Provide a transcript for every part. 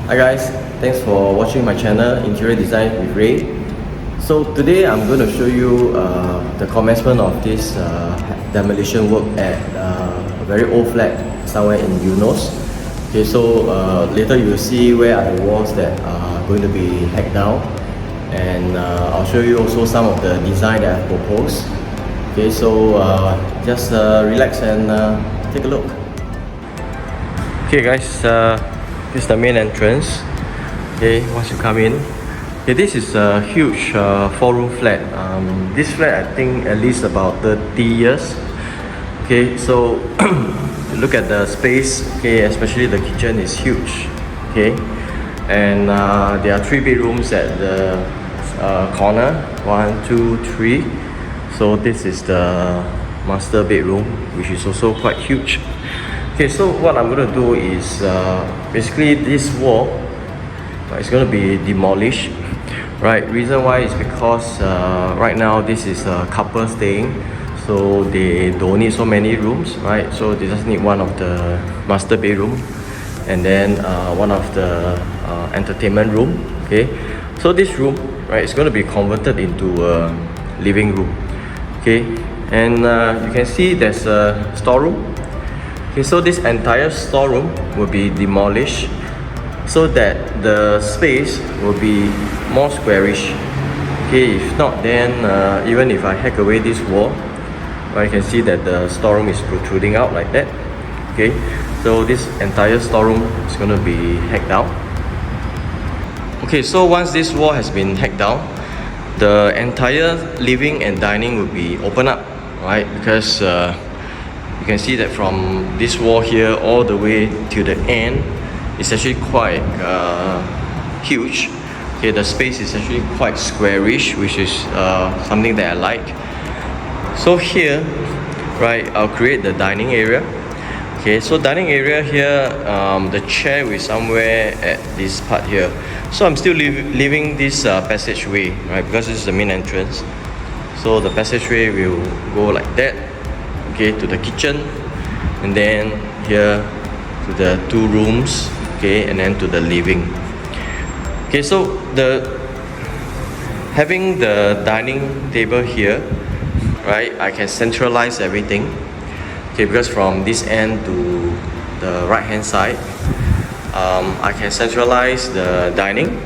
Hi guys, thanks for watching my channel Interior Design with Rae. So today I'm going to show you the commencement of this demolition work at a very old flat somewhere in Eunos. Okay, so later you will see where are the walls that are going to be hacked down, and I'll show you also some of the design that I've proposed. Okay, so just relax and take a look. Okay guys, this is the main entrance. Okay, once you come in, okay, this is a huge 4-room flat. This flat I think at least about 30 years. Okay, so look at the space. Okay, especially the kitchen is huge. Okay, and there are 3 bedrooms at the corner. 1, 2, 3. So this is the master bedroom, which is also quite huge. Okay, so what I'm going to do is basically this wall is going to be demolished. Right, reason why is because right now this is a couple staying, so they don't need so many rooms, right? So they just need one of the master bedroom and then one of the entertainment room. Okay, so this room, right, is going to be converted into a living room. Okay, and you can see there's a storeroom. Okay, so this entire storeroom will be demolished so that the space will be more squarish. Okay, if not, then even if I hack away this wall, I can see that the storeroom is protruding out like that. Okay, so this entire storeroom is going to be hacked down. Okay, so once this wall has been hacked down, the entire living and dining will be open up, right? Because you can see that from this wall here all the way to the end, it's actually quite huge. Okay, the space is actually quite squarish, which is something that I like. So here, right, I'll create the dining area. Okay, so dining area here, the chair will be somewhere at this part here. So I'm still leaving this passageway, right, because this is the main entrance. So the passageway will go like that, okay, to the kitchen, and then here to the 2 rooms, okay, and then to the living. Okay, so having the dining table here, right, I can centralize everything. Okay, because from this end to the right hand side, I can centralize the dining,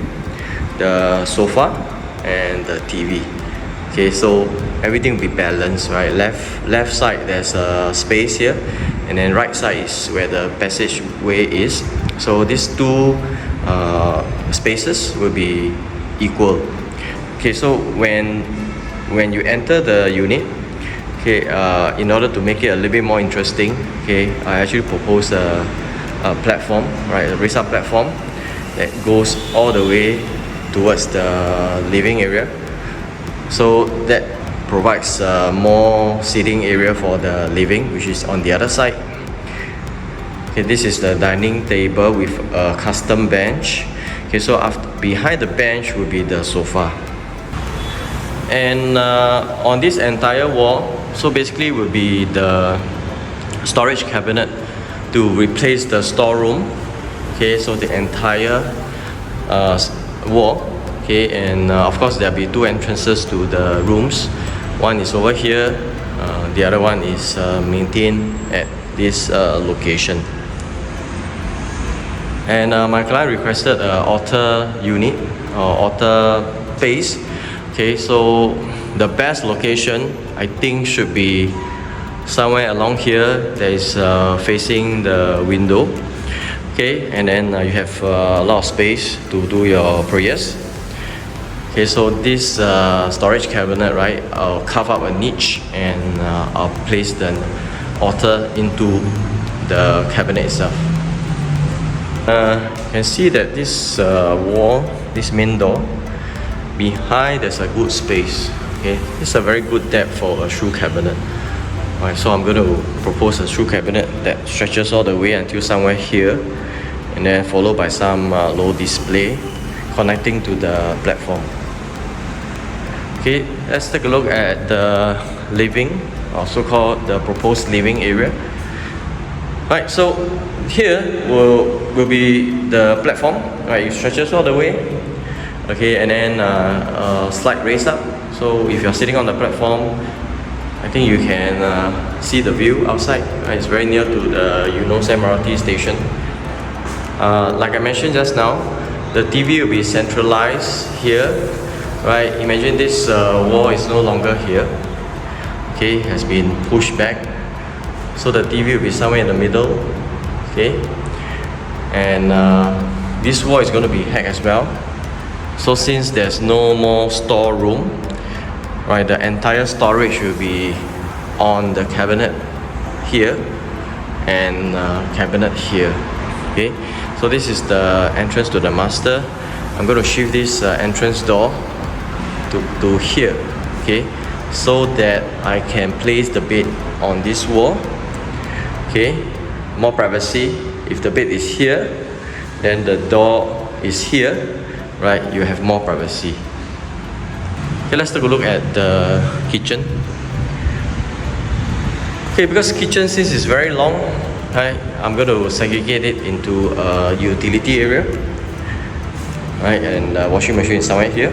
the sofa, and the TV. Okay, so everything will be balanced, right? Left side there's a space here, and then right side is where the passageway is. So these 2 spaces will be equal. Okay, so when you enter the unit, okay, in order to make it a little bit more interesting, okay, I actually propose a platform, right, a Resale platform that goes all the way towards the living area. So that provides more seating area for the living, which is on the other side. Okay, this is the dining table with a custom bench. Okay, so behind the bench will be the sofa. And on this entire wall, so basically will be the storage cabinet to replace the storeroom. Okay, so the entire wall. Okay, and of course there'll be 2 entrances to the rooms. One is over here, the other one is maintained at this location. And my client requested an altar unit or altar face. Okay, so the best location I think should be somewhere along here that is facing the window. Okay, and then you have a lot of space to do your prayers. Okay, so this storage cabinet, right, I'll carve up a niche and I'll place the altar into the cabinet itself. You can see that this wall, this main door, behind there's a good space. Okay, it's a very good depth for a shoe cabinet. Alright, so I'm going to propose a shoe cabinet that stretches all the way until somewhere here, and then followed by some low display connecting to the platform. Okay, let's take a look at the living, also called the proposed living area. Right, so here will be the platform. Right, it stretches all the way. Okay, and then slide raise up. So if you're sitting on the platform, I think you can see the view outside. Right, it's very near to the Eunos MRT station. Like I mentioned just now, the TV will be centralized here. Right, imagine this wall is no longer here. Okay, has been pushed back. So the TV will be somewhere in the middle. Okay, and this wall is going to be hacked as well. So since there's no more storeroom, right, the entire storage will be on the cabinet here and cabinet here. Okay, so this is the entrance to the master. I'm going to shift this entrance door to here. Okay, so that I can place the bed on this wall. Okay, more privacy. If the bed is here, then the door is here. Right, you have more privacy. Okay, let's take a look at the kitchen. Okay, because kitchen, since it's very long, right, I'm going to segregate it into a utility area. Right, and the washing machine is somewhere here,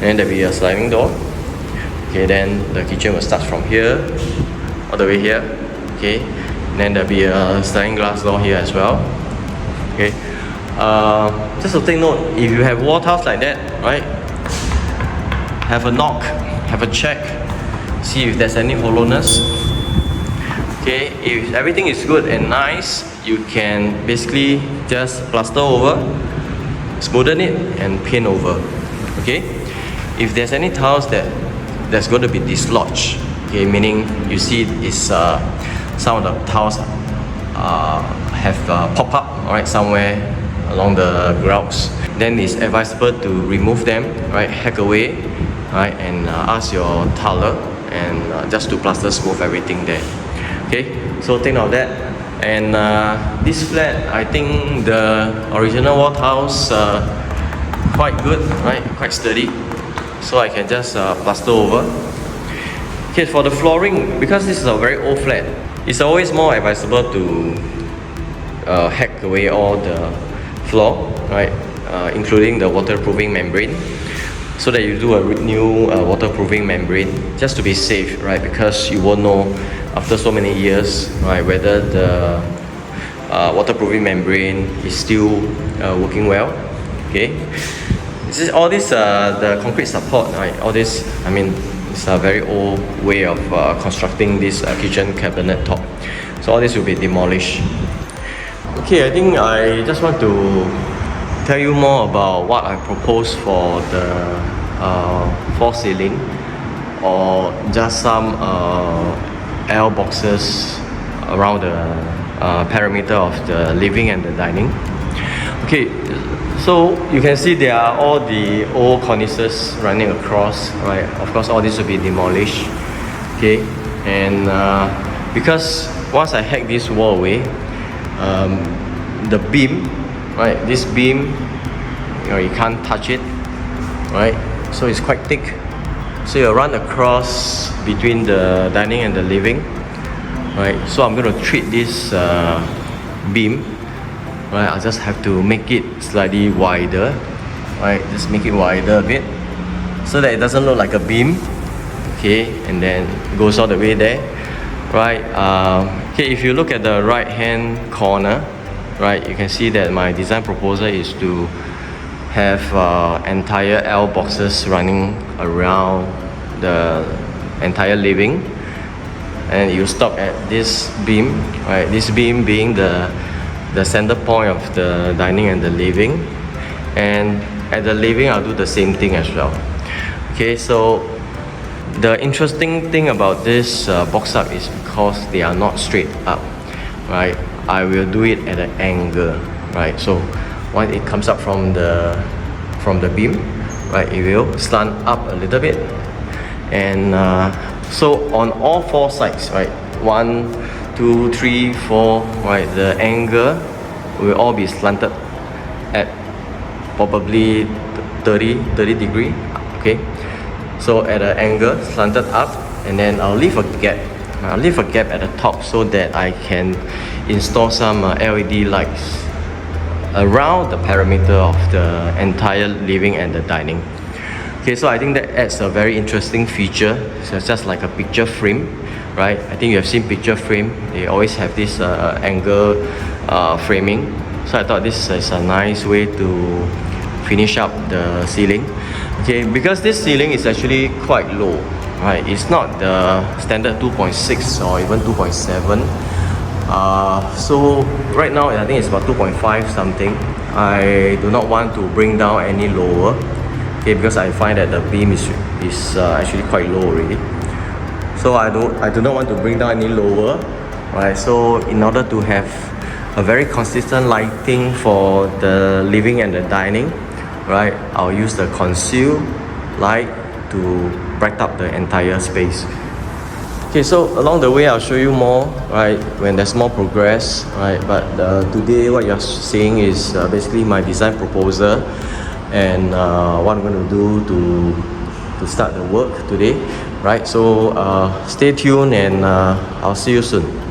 and there'll be a sliding door. Okay, then the kitchen will start from here all the way here. Okay, and then there'll be a sliding glass door here as well. Okay. Just to take note, if you have wall tiles like that, right, have a knock, have a check, see if there's any hollowness. Okay, if everything is good and nice, you can basically just plaster over, smoothen it, and paint over. Okay, if there's any tiles that's going to be dislodged, okay, meaning you see is some of the tiles have pop up, alright, somewhere along the grouts, then it's advisable to remove them, right, hack away, right, and ask your tiler and just to plaster smooth everything there. Okay, so take note of that. And this flat, I think the original wall tiles quite good, right, quite sturdy, so I can just plaster over. Okay, for the flooring, because this is a very old flat, it's always more advisable to hack away all the floor, right, including the waterproofing membrane, so that you do a new waterproofing membrane just to be safe, right, because you won't know after so many years, right, whether the waterproofing membrane is still working well. Okay, all this the concrete support, right, all this, I mean, it's a very old way of constructing this kitchen cabinet top, so all this will be demolished. Okay, I think I just want to tell you more about what I propose for the false ceiling, or just some L boxes around the perimeter of the living and the dining. Okay, so you can see there are all the old cornices running across, right? Of course, all this will be demolished. Okay, and because once I hack this wall away, the beam, right, this beam, you can't touch it, right, so it's quite thick, so you run across between the dining and the living, right. So I'm going to treat this beam, right. I'll just have to make it slightly wider, right, just make it wider a bit so that it doesn't look like a beam. Okay, and then it goes all the way there, right. Okay, if you look at the right hand corner, right, you can see that my design proposal is to have entire L boxes running around the entire living, and you stop at this beam, right, this beam being the center point of the dining and the living, and at the living I'll do the same thing as well. Okay, so the interesting thing about this box up is because they are not straight up, right, I will do it at an angle, right. So when it comes up from the beam, right, it will slant up a little bit, and so on all four sides, right, 1, 2, 3, 4, right, the angle will all be slanted at probably 30 degree. Okay, so at an angle slanted up, and then I'll leave a gap at the top so that I can install some LED lights around the perimeter of the entire living and the dining. Okay, so I think that adds a very interesting feature. So it's just like a picture frame, right? I think you have seen picture frame. They always have this angle framing. So I thought this is a nice way to finish up the ceiling. Okay, because this ceiling is actually quite low, right? It's not the standard 2.6 or even 2.7. So right now I think it's about 2.5 something. I do not want to bring down any lower. Okay, because I find that the beam is actually quite low already. So I do not want to bring down any lower, right? So in order to have a very consistent lighting for the living and the dining, right, I'll use the conceal light to bright up the entire space. Okay, so along the way I'll show you more, right, when there's more progress, right? But today what you're seeing is basically my design proposal and what I'm going to do to start the work today, right? So stay tuned and I'll see you soon.